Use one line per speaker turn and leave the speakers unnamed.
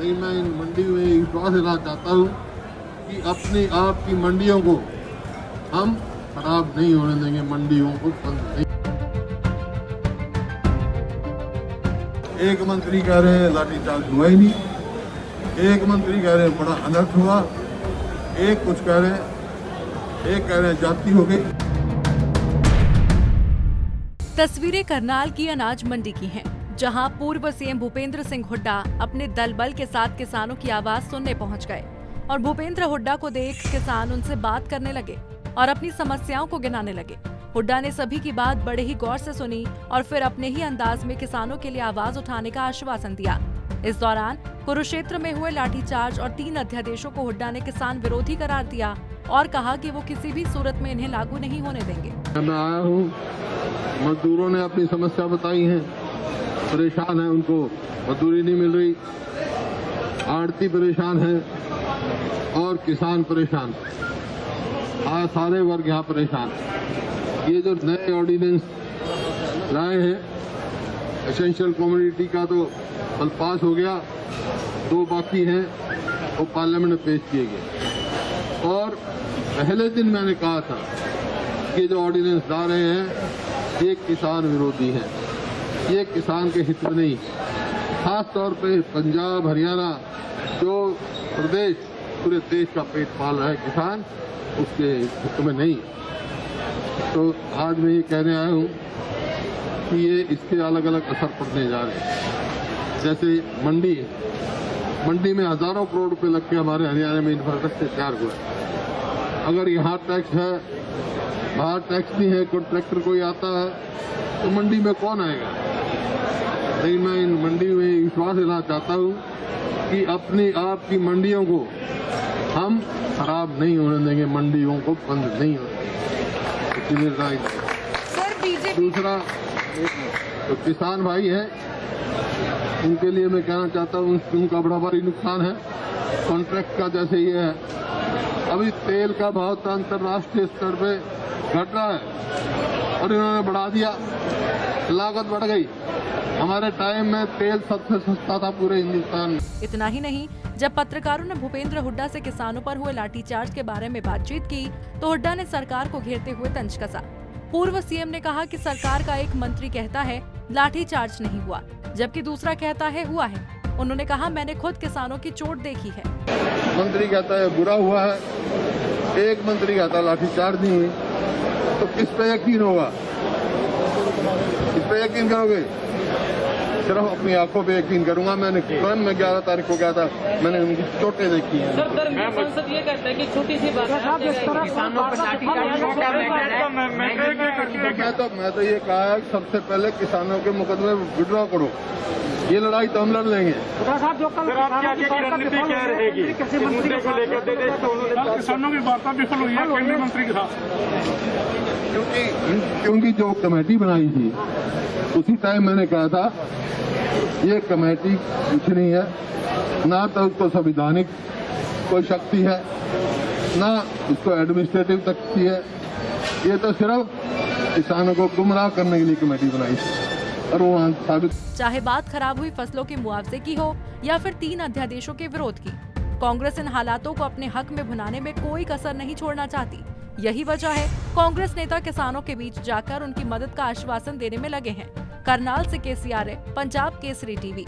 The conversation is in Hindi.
नहीं, मैं इन मंडी में विश्वास दिलाना चाहता हूँ कि अपनी आप की मंडियों को हम खराब नहीं होने देंगे, मंडियों को बंद नहीं। एक मंत्री कह रहे हैं लाठीचार्ज हुआ ही नहीं, एक मंत्री कह रहे हैं बड़ा अनर्थ हुआ, एक कुछ कह रहे हैं, एक कह रहे हैं जाति हो गई।
तस्वीरें करनाल की अनाज मंडी की हैं, जहां पूर्व सीएम भूपेंद्र सिंह हुड्डा अपने दल बल के साथ किसानों की आवाज सुनने पहुंच गए और भूपेंद्र हुड्डा को देख किसान उनसे बात करने लगे और अपनी समस्याओं को गिनाने लगे। हुड्डा ने सभी की बात बड़े ही गौर से सुनी और फिर अपने ही अंदाज में किसानों के लिए आवाज उठाने का आश्वासन दिया। इस दौरान कुरुक्षेत्र में हुए लाठीचार्ज और 3 अध्यादेशों को हुड्डा ने किसान विरोधी करार दिया और कहा कि वो किसी भी सूरत में इन्हें लागू नहीं होने देंगे।
मैं आया हूँ, मजदूरों ने अपनी समस्या बताई है, परेशान है, उनको मजदूरी नहीं मिल रही, आड़ती परेशान है और किसान परेशान, आज सारे वर्ग यहाँ परेशान। ये जो नए ऑर्डिनेंस लाए हैं एसेंशियल कमोडिटी का तो कल पास हो गया, 2 बाकी हैं, वो पार्लियामेंट में पेश किए गए। और पहले दिन मैंने कहा था कि जो ऑर्डिनेंस ला रहे हैं ये किसान विरोधी हैं, ये किसान के हित में नहीं। खास तौर पे पंजाब हरियाणा जो प्रदेश पूरे देश का पेट पाल रहा है किसान, उसके हित में नहीं। तो आज मैं ये कहने आया हूँ कि ये इसके अलग अलग असर पड़ने जा रहे हैं। जैसे मंडी में हजारों करोड़ रुपए लग के हमारे हरियाणा में इंफ्रास्ट्रक्चर तैयार हुआ है। अगर यहाँ टैक्स है, बाहर टैक्स नहीं है, कॉन्ट्रैक्टर कोई आता है तो मंडी में कौन आएगा? लेकिन मैं इन मंडी में विश्वास दिलाना चाहता हूँ कि अपनी आप की मंडियों को हम खराब नहीं होने देंगे, मंडियों को बंद नहीं होने देंगे। इसलिए दूसरा तो किसान भाई हैं, उनके लिए मैं कहना चाहता हूँ उनका बड़ा भारी नुकसान है कॉन्ट्रैक्ट का। जैसे ये है, अभी तेल का भाव तो अंतर्राष्ट्रीय स्तर पे घट रहा है और इन्होंने बढ़ा दिया, लागत बढ़ गई। हमारे टाइम में तेल सबसे सस्ता था पूरे हिंदुस्तान में।
इतना ही नहीं, जब पत्रकारों ने भूपेंद्र हुड्डा से किसानों पर हुए लाठीचार्ज के बारे में बातचीत की तो हुड्डा ने सरकार को घेरते हुए तंज कसा। पूर्व सीएम ने कहा कि सरकार का एक मंत्री कहता है लाठीचार्ज नहीं हुआ, जबकि दूसरा कहता है हुआ है। उन्होंने कहा मैंने खुद किसानों की चोट देखी है।
मंत्री कहता है बुरा हुआ है, एक मंत्री कहता है लाठीचार्ज नहीं हुई, तो किस पे यकीन होगा? किस पे यकीन करोगे? सिर्फ अपनी आंखों पे यकीन करूंगा। मैंने स्वयं में 11 तारीख को गया था, मैंने उनकी चोटें देखी हैं।
संसद ये कहता है कि छोटी सी बात
मैं तो ये कहा है सबसे पहले किसानों के मुकदमे विड्रॉ करो, ये लड़ाई तो हम लड़ लेंगे।
किसानों की वार्ता विफल हुई है केंद्रीय मंत्री के साथ,
क्योंकि जो कमेटी बनाई थी उसी टाइम मैंने कहा था ये कमेटी कुछ नहीं है, ना तो उसको संवैधानिक कोई शक्ति है, ना उसको एडमिनिस्ट्रेटिव शक्ति है, ये तो सिर्फ किसानों को गुमराह करने के लिए कमेटी बनाई थी और वो साबित।
चाहे बात खराब हुई फसलों के मुआवजे की हो या फिर 3 अध्यादेशों के विरोध की, कांग्रेस इन हालातों को अपने हक में भुनाने में कोई कसर नहीं छोड़ना चाहती। यही वजह है कांग्रेस नेता किसानों के बीच जाकर उनकी मदद का आश्वासन देने में लगे हैं। करनाल से KC आर्य, पंजाब केसरी टीवी।